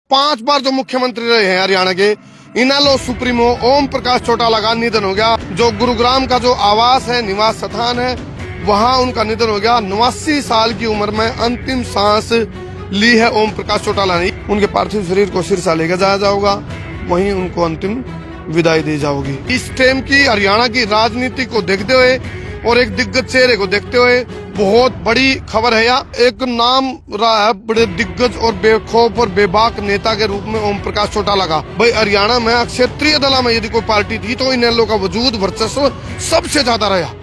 5 बार जो मुख्यमंत्री रहे हैं हरियाणा के, इनेलो सुप्रीमो ओम प्रकाश चौटाला का निधन हो गया। जो गुरुग्राम का जो आवास है, निवास स्थान है, वहां उनका निधन हो गया। 89 साल की उम्र में अंतिम सांस ली है ओम प्रकाश चौटाला ने। उनके पार्थिव शरीर को सिरसा लेकर जाया जाएगा, वहीं उनको अंतिम विदाई दी जाएगी। इस टाइम की हरियाणा की राजनीति को देखते हुए और एक दिग्गज चेहरे को देखते हुए बहुत बड़ी खबर है। यह एक नाम रहा है बड़े दिग्गज और बेखौफ और बेबाक नेता के रूप में ओम प्रकाश चौटाला का। भाई हरियाणा में क्षेत्रीय दल में यदि कोई पार्टी थी तो इनेलो का वजूद वर्चस्व सबसे ज्यादा रहा।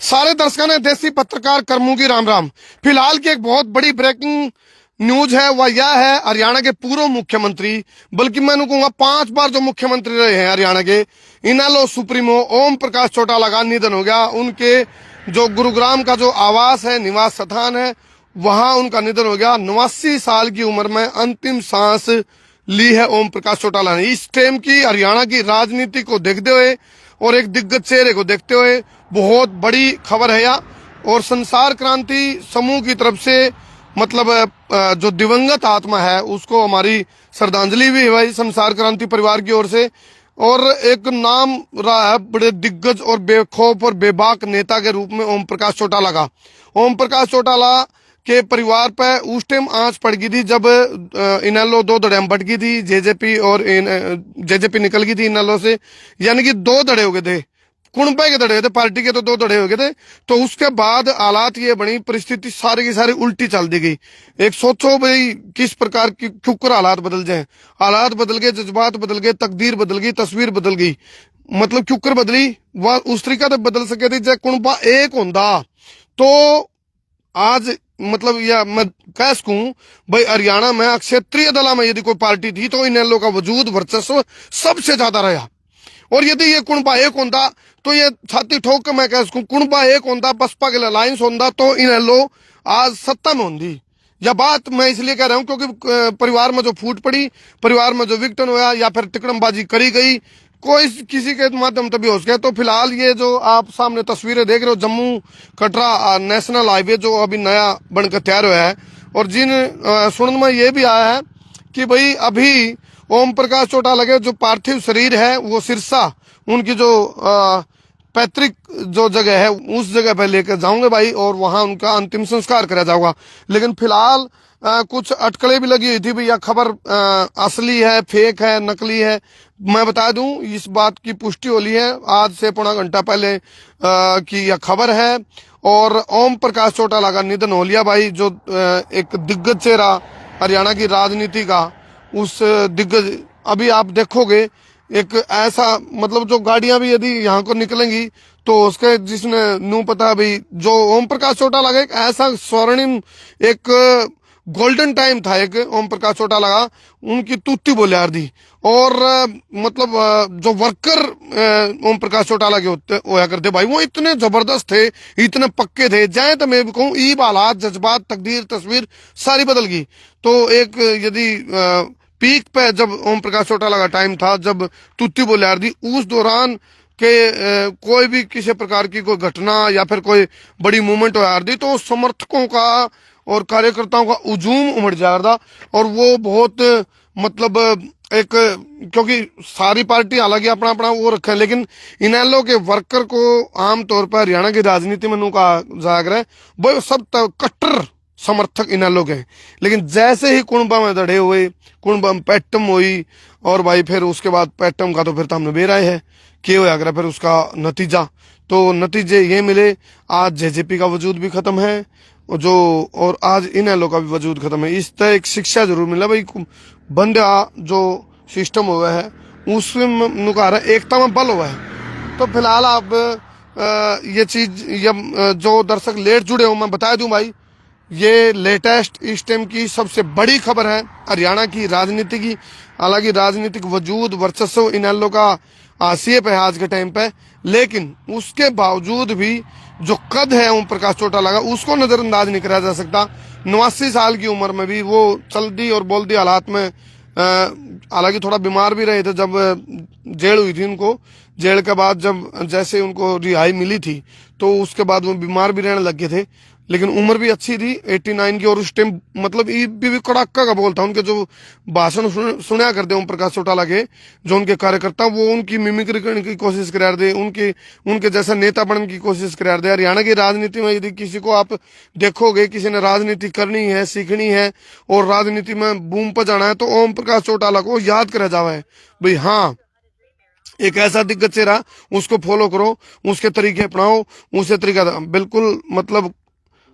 सारे दर्शकों ने देसी पत्रकार कर्मू की राम राम। फिलहाल की एक बहुत बड़ी ब्रेकिंग न्यूज है, वह यह है हरियाणा के पूर्व मुख्यमंत्री, बल्कि मैं कहूंगा 5 बार जो मुख्यमंत्री रहे हैं हरियाणा के, इनेलो सुप्रीमो ओम प्रकाश चौटाला का निधन हो गया। उनके जो गुरुग्राम का जो आवास है, निवास स्थान है, वहां उनका निधन हो गया। 89 साल की उम्र में अंतिम सांस ली है ओम प्रकाश चौटाला ने। इस टाइम की हरियाणा की राजनीति को देखते हुए और एक दिग्गज चेहरे को देखते हुए बहुत बड़ी खबर है यह। और संसार क्रांति समूह की तरफ से मतलब जो दिवंगत आत्मा है उसको हमारी श्रद्धांजलि भी है भाई, संसार क्रांति परिवार की ओर से। और एक नाम रहा है बड़े दिग्गज और बेखौफ और बेबाक नेता के रूप में ओम प्रकाश चौटाला का। ओम प्रकाश चौटाला के परिवार पर उस टाइम आंच पड़ गई थी जब इनेलो 2 धड़े में बट गई थी। जेजेपी और जेजेपी निकल गई थी इनेलो से, यानी कि 2 धड़े हो गए थे, कुणपे के धड़े थे, पार्टी के तो 2 धड़े हो गए थे। तो उसके बाद हालात ये बनी, परिस्थिति सारी की सारी उल्टी चल दी गई। एक सोचो भाई किस प्रकार की क्योंकर हालात बदल जाए, हालात बदल गए, जज्बात बदल गए, तकदीर बदल गई, तस्वीर बदल गई। मतलब क्योंकर बदली वह उस तरीका तो बदल सके थे जब कुणपा एक होंदा तो आज मतलब यह मैं कह सकूं भाई हरियाणा में क्षेत्रीय दल में यदि कोई पार्टी थी तो इनेलो का वजूद वर्चस्व सबसे ज्यादा रहा। और यदि ये कुणपा एक होता तो ये छाती ठोक के मैं कह सकूं कुणपा एक होता, बसपा के अलायंस होता तो इनेलो आज सत्ता में होती। यह बात मैं इसलिए कह रहा हूं क्योंकि परिवार में जो फूट पड़ी, परिवार में जो विघटन हुआ या फिर तिकड़मबाजी करी गई, कोई किसी के माध्यम तभी हो सके। तो फिलहाल ये जो आप सामने तस्वीरें देख रहे हो, जम्मू कटरा नेशनल हाईवे जो अभी नया बनकर तैयार हुआ है, और जिन सुनने में ये भी आया है कि भाई अभी ओम प्रकाश चौटाला के जो पार्थिव शरीर है वो सिरसा उनकी जो पैतृक जो जगह है उस जगह पर लेकर जाऊंगे भाई, और वहां उनका अंतिम संस्कार करा जाऊंगा। लेकिन फिलहाल कुछ अटकलें भी लगी हुई थी भैया, खबर असली है, फेक है, नकली है। मैं बता दूं इस बात की पुष्टि हो ली है आज से पौना घंटा पहले कि यह खबर है। और ओम प्रकाश चौटाला का निधन हो लिया भाई, जो एक दिग्गज चेहरा हरियाणा की राजनीति का, उस दिग्गज अभी आप देखोगे एक ऐसा मतलब जो गाड़ियां भी यदि यहाँ को निकलेंगी तो उसके जिसने नू पता भाई जो ओम प्रकाश चौटाला का एक ऐसा स्वर्णिम एक गोल्डन टाइम था एक ओम प्रकाश चौटाला का, उनकी तूती बोले यार दी। और मतलब जो वर्कर ओम प्रकाश चौटाला के होया करते भाई, वो इतने जबरदस्त थे, इतने पक्के थे, जाए तो मैं भी कहूँ ईब हालात, जज्बात, तकदीर, तस्वीर सारी बदल गई। तो एक यदि पीक पे जब ओम प्रकाश चौटाला का टाइम था, जब तुत्ती बोले यार दी, उस दौरान के कोई भी किसी प्रकार की कोई घटना या फिर कोई बड़ी मूवमेंट हो यार दी तो समर्थकों का और कार्यकर्ताओं का हुजूम उमड़ जाता। और वो बहुत मतलब एक, क्योंकि सारी पार्टी हालांकि अपना अपना वो रखे हैं, लेकिन इनेलो के वर्कर को आमतौर पर हरियाणा की राजनीति में कहा जाकर है वो सब कट्टर समर्थक इनेलो के। लेकिन जैसे ही कुणबा में दड़े हुए, कुणबा में पैटम हुई, और भाई फिर उसके बाद पैटम का तो फिर हमने बेराए है कि हो अगर फिर उसका नतीजा, तो नतीजे ये मिले आज जेजेपी का वजूद भी खत्म है जो, और आज इनेलो का भी वजूद खत्म है। इस तरह एक शिक्षा जरूर मिला भाई, बंदा जो सिस्टम हुआ है उसमें नुकारा एकता में बल हुआ है। तो फिलहाल आप ये चीज जो दर्शक लेट जुड़े हो मैं बता दूं भाई, ये लेटेस्ट इस टाइम की सबसे बड़ी खबर है हरियाणा की राजनीति की। हालांकि राजनीतिक वजूद वर्चस्व इनेलो का हाशिए पे है आज के टाइम पे, लेकिन उसके बावजूद भी जो कद है ओम प्रकाश चौटाला का उसको नजरअंदाज नहीं करा जा सकता। 89 साल की उम्र में भी वो चलती और बोलती हालात में, हालांकि थोड़ा बीमार भी रहे थे जब जेल हुई थी उनको, जेल के बाद जब जैसे उनको रिहाई मिली थी तो उसके बाद वो बीमार भी रहने लग गए थे। लेकिन उम्र भी अच्छी थी 89 की, और उस टाइम मतलब ये भी कड़ाका का बोल था। उनके जो भाषण सुना करते ओम प्रकाश चौटाला के, जो उनके कार्यकर्ता, वो उनकी मिमिक्री करने की कोशिश करा रहे, उनके जैसा नेता बनने की कोशिश करा रहे। हरियाणा की राजनीति में यदि किसी को आप देखोगे, किसी ने राजनीति करनी है, सीखनी है और राजनीति में बूम पर जाना है, तो ओम प्रकाश चौटाला को याद करा जावा है भाई। हाँ, एक ऐसा दिग्गज चेहरा, उसको फॉलो करो, उसके तरीके अपनाओ, उसे तरीका बिल्कुल मतलब।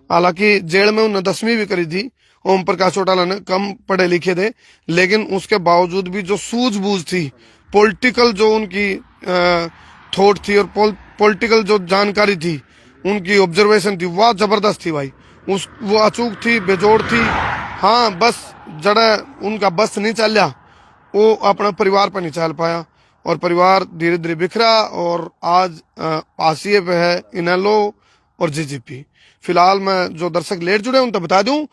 हालांकि जेल में उन्होंने 10वीं भी करी थी ओम प्रकाश चौटाला ने, कम पढ़े लिखे थे, लेकिन उसके बावजूद भी जो सूझबूझ थी, पॉलिटिकल जो उनकी थॉट थी और पॉलिटिकल जो जानकारी थी, उनकी ऑब्जर्वेशन थी, वह जबरदस्त थी भाई। वो अचूक थी, बेजोड़ थी। हाँ, बस जड़ा उनका बस नहीं चलिया, वो अपना परिवार पर नहीं चल पाया, और परिवार धीरे धीरे बिखरा, और आज हाशिए पे है इनेलो और जीजीपी। फिलहाल मैं जो दर्शक लेट जुड़े उन तक बता दूं,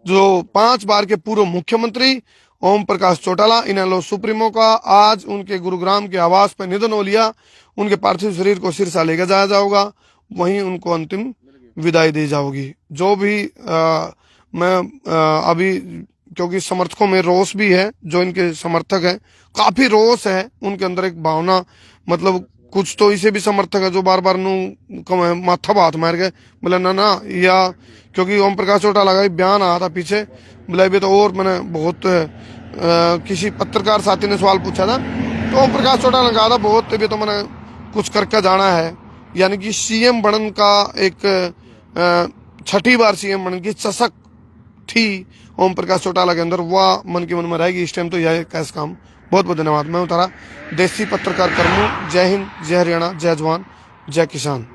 जो 5 बार के पूर्व मुख्यमंत्री ओम प्रकाश चौटाला, इनेलो सुप्रीमो का आज उनके गुरुग्राम के आवास पर निधन हो लिया। उनके पार्थिव शरीर को सिरसा लेकर जाया जाएगा, वहीं उनको अंतिम विदाई दी जाएगी। जो भी मैं अभी, क्योंकि समर्थकों में रोष भी है, जो इनके समर्थक हैं, काफी रोष है उनके अंदर, एक भावना, मतलब कुछ तो इसे भी समर्थक है जो बार बार माथा बात मार गए, बोले ना या, क्योंकि ओम प्रकाश चौटाला का बयान आया था पीछे, बोले भी तो, और मैंने बहुत किसी पत्रकार साथी ने सवाल पूछा था, तो ओम प्रकाश चौटाला ने कहा था बहुत भी तो मैंने कुछ करके जाना है, यानी कि सीएम बनन का एक 6ठी बार सीएम बनने की चसक थी ओम प्रकाश चौटाला के अंदर, वह मन के मन में रहेगी इस टाइम। तो यह कैसा काम। बहुत बहुत धन्यवाद। मैं उतारा देसी पत्रकार कर्मू। जय हिंद, जय हरियाणा, जय जवान, जय किसान।